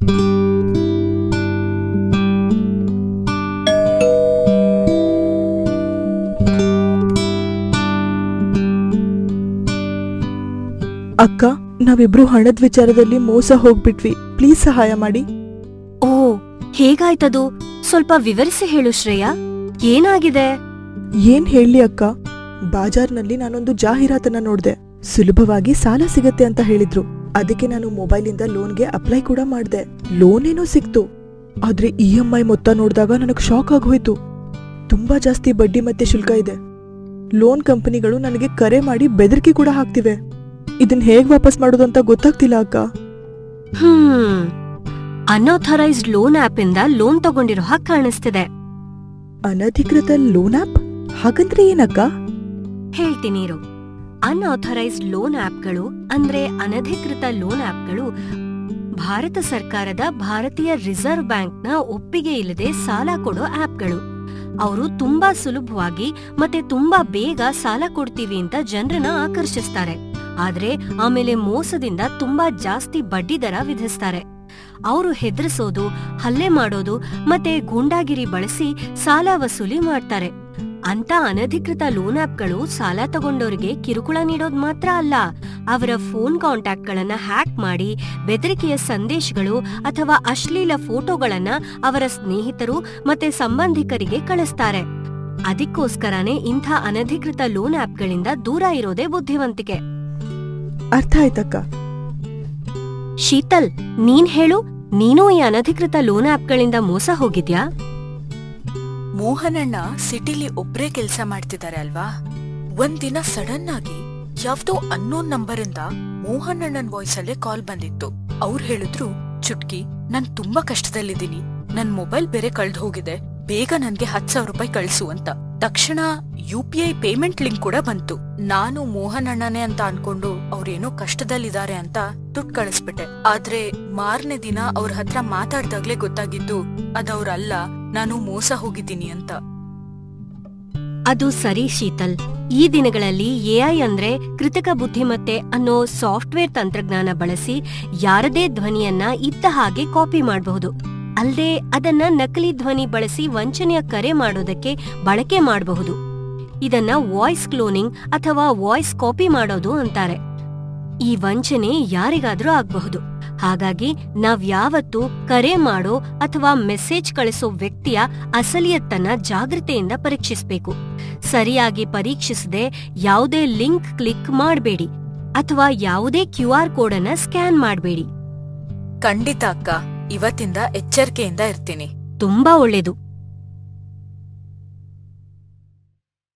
ಅಕ್ಕ, ನಾವಿಬ್ರು ಹಣದ ವಿಚಾರದಲ್ಲಿ ಮೋಸ ಹೋಗ್ಬಿಟ್ವಿ. ಪ್ಲೀಸ್ ಸಹಾಯ ಮಾಡಿ. ಓ, ಹೇಗಾಯ್ತದು? ಸ್ವಲ್ಪ ವಿವರಿಸಿ ಹೇಳು ಶ್ರೇಯಾ, ಏನಾಗಿದೆ? ಏನ್ ಹೇಳಿ ಅಕ್ಕ, ಬಾಜಾರ್ನಲ್ಲಿ ನಾನೊಂದು ಜಾಹೀರಾತನ್ನ ನೋಡ್ದೆ. ಸುಲಭವಾಗಿ ಸಾಲ ಸಿಗತ್ತೆ ಅಂತ ಹೇಳಿದ್ರು. ಅದಕ್ಕೆ ನಾನು ಮೊಬೈಲಿಂದ ಲೋನ್ಗೆ ಅಪ್ಲೈ ಕೂಡ ಮಾಡ್ದೆ. ಲೋನ್ ಏನೋ ಸಿಕ್ತು, ಆದ್ರೆ EMI ಮೊತ್ತ ನೋಡಿದಾಗ ನನಗ್ ಶಾಕ್ ಆಗೋಯ್ತು. ತುಂಬಾ ಜಾಸ್ತಿ ಬಡ್ಡಿ ಮತ್ತೆ ಶುಲ್ಕ ಇದೆ. ಲೋನ್ ಕಂಪನಿಗಳು ನನಗೆ ಕರೆ ಮಾಡಿ ಬೆದರಿಕೆ ಕೂಡ ಹಾಕ್ತಿವೆ. ಇದನ್ ಹೇಗ್ ವಾಪಸ್ ಮಾಡೋದು ಅಂತ ಗೊತ್ತಾಗ್ತಿಲ್ಲ ಅಕ್ಕ. ಅನ್ಆಥರೈಸ್ಡ್ ಲೋನ್ ಆಪ್ ಇಂದ ಲೋನ್ ತಗೊಂಡಿರೋ ಹಾಗೆ ಕಾಣಿಸ್ತಿದೆ. ಅನಧಿಕೃತ ಲೋನ್ ಆಪ್ ಹಾಗಂದ್ರೆ ಏನಕ್ಕ? ಹೇಳ್ತೀನಿ ಇರು. ಅನ್ಆಥರೈಸ್ಡ್ ಲೋನ್ ಆಪ್ಗಳು ಅಂದ್ರೆ ಅನಧಿಕೃತ ಲೋನ್ ಆಪ್ಗಳು ಭಾರತ ಸರ್ಕಾರದ ಭಾರತೀಯ ರಿಸರ್ವ್ ಬ್ಯಾಂಕ್ನ ಒಪ್ಪಿಗೆ ಇಲ್ಲದೆ ಸಾಲ ಕೊಡೋ ಆಪ್ಗಳು. ಅವರು ತುಂಬಾ ಸುಲಭವಾಗಿ ಮತ್ತೆ ತುಂಬಾ ಬೇಗ ಸಾಲ ಕೊಡ್ತೀವಿ ಅಂತ ಜನರನ್ನ ಆಕರ್ಷಿಸ್ತಾರೆ. ಆದ್ರೆ ಆಮೇಲೆ ಮೋಸದಿಂದ ತುಂಬಾ ಜಾಸ್ತಿ ಬಡ್ಡಿ ದರ ವಿಧಿಸ್ತಾರೆ. ಅವರು ಹೆದರಿಸೋದು, ಹಲ್ಲೆ ಮಾಡೋದು ಮತ್ತೆ ಗೂಂಡಾಗಿರಿ ಬಳಸಿ ಸಾಲ ವಸೂಲಿ ಮಾಡ್ತಾರೆ. ಅಂತ ಅನಧಿಕೃತ ಲೋನ್ ಆಪ್ಗಳು ಸಾಲ ತಗೊಂಡೋರಿಗೆ ಕಿರುಕುಳ ನೀಡೋದ್ ಮಾತ್ರ ಅಲ್ಲ, ಅವರ ಫೋನ್ ಕಾಂಟ್ಯಾಕ್ಟ್ಗಳನ್ನ ಹ್ಯಾಕ್ ಮಾಡಿ ಬೆದರಿಕೆಯ ಸಂದೇಶಗಳು ಅಥವಾ ಅಶ್ಲೀಲ ಫೋಟೋಗಳನ್ನ ಅವರ ಸ್ನೇಹಿತರು ಮತ್ತೆ ಸಂಬಂಧಿಕರಿಗೆ ಕಳಿಸ್ತಾರೆ. ಅದಕ್ಕೋಸ್ಕರನೇ ಇಂಥ ಅನಧಿಕೃತ ಲೋನ್ ಆಪ್ಗಳಿಂದ ದೂರ ಇರೋದೇ ಬುದ್ಧಿವಂತಿಕೆ. ಅರ್ಥ ಆಯ್ತಕ್ಕ. ಶೀತಲ್, ನೀನ್ ಹೇಳು, ನೀನೂ ಈ ಅನಧಿಕೃತ ಲೋನ್ ಆಪ್ಗಳಿಂದ ಮೋಸ ಹೋಗಿದ್ಯಾ? ಮೋಹನಣ್ಣ ಸಿಟಿಲಿ ಒಬ್ರೇ ಕೆಲ್ಸ ಮಾಡ್ತಿದ್ದಾರೆ ಅಲ್ವಾ. ಒಂದಿನ ಸಡನ್ ಆಗಿ ಯಾವ್ದೋ ಅನ್ನೋನ್ ನಂಬರಿಂದ ಮೋಹನಣ್ಣನ್ ವಾಯ್ಸ್ ಅಲ್ಲೇ ಕಾಲ್ ಬಂದಿತ್ತು. ಅವ್ರು ಹೇಳಿದ್ರು, ಚುಟ್ಕಿ, ನಾನ್ ತುಂಬಾ ಕಷ್ಟದಲ್ಲಿದ್ದೀನಿ, ನನ್ ಮೊಬೈಲ್ ಬೇರೆ ಕಳ್ದ್ ಹೋಗಿದೆ, ಬೇಗ ನನ್ಗೆ 10,000 ರೂಪಾಯಿ ಕಳ್ಸು ಅಂತ. ತಕ್ಷಣ UPI ಪೇಮೆಂಟ್ ಲಿಂಕ್ ಕೂಡ ಬಂತು. ನಾನು ಮೋಹನಣ್ಣನೇ ಅಂತ ಅನ್ಕೊಂಡು ಅವ್ರೇನೋ ಕಷ್ಟದಲ್ಲಿದ್ದಾರೆ ಅಂತ ದುಡ್ಡು ಕಳಿಸ್ಬಿಟ್ಟೆ. ಆದ್ರೆ ಮಾರನೇ ದಿನ ಅವ್ರ ಹತ್ರ ಮಾತಾಡ್ದಾಗ್ಲೇ ಗೊತ್ತಾಗಿದ್ದು ಅದವ್ರಲ್ಲ, ನಾನು ಮೋಸ ಹೋಗಿದ್ದೀನಿ ಅಂತ. ಅದು ಸರಿ ಶೀತಲ್. ಈ ದಿನಗಳಲ್ಲಿ AI ಅಂದ್ರೆ ಕೃತಕ ಬುದ್ಧಿಮತ್ತೆ ಅನ್ನೋ ಸಾಫ್ಟ್ವೇರ್ ತಂತ್ರಜ್ಞಾನ ಬಳಸಿ ಯಾರದೇ ಧ್ವನಿಯನ್ನ ಇದ್ದ ಹಾಗೆ ಕಾಪಿ ಮಾಡಬಹುದು. ಅಲ್ಲದೆ ಅದನ್ನ ನಕಲಿ ಧ್ವನಿ ಬಳಸಿ ವಂಚನೆಯ ಕರೆ ಮಾಡೋದಕ್ಕೆ ಬಳಕೆ ಮಾಡಬಹುದು. ಇದನ್ನ ವಾಯ್ಸ್ ಕ್ಲೋನಿಂಗ್ ಅಥವಾ ವಾಯ್ಸ್ ಕಾಪಿ ಮಾಡೋದು ಅಂತಾರೆ. ಈ ವಂಚನೆ ಯಾರಿಗಾದ್ರೂ ಆಗಬಹುದು. ಹಾಗಾಗಿ ನಾವ್ಯಾವತ್ತೂ ಕರೆ ಮಾಡೋ ಅಥವಾ ಮೆಸೇಜ್ ಕಳಿಸೋ ವ್ಯಕ್ತಿಯ ಅಸಲಿಯತ್ತನ್ನ ಜಾಗೃತೆಯಿಂದ ಪರೀಕ್ಷಿಸಬೇಕು. ಸರಿಯಾಗಿ ಪರೀಕ್ಷಿಸದೆ ಯಾವುದೇ ಲಿಂಕ್ ಕ್ಲಿಕ್ ಮಾಡಬೇಡಿ ಅಥವಾ ಯಾವುದೇ QR ಕೋಡ್ ಅನ್ನ ಸ್ಕ್ಯಾನ್ ಮಾಡಬೇಡಿ. ಖಂಡಿತ ಅಕ್ಕ, ಇವತ್ತಿಂದ ಎಚ್ಚರಿಕೆಯಿಂದ ಇರ್ತೀನಿ. ತುಂಬಾ ಒಳ್ಳೇದು.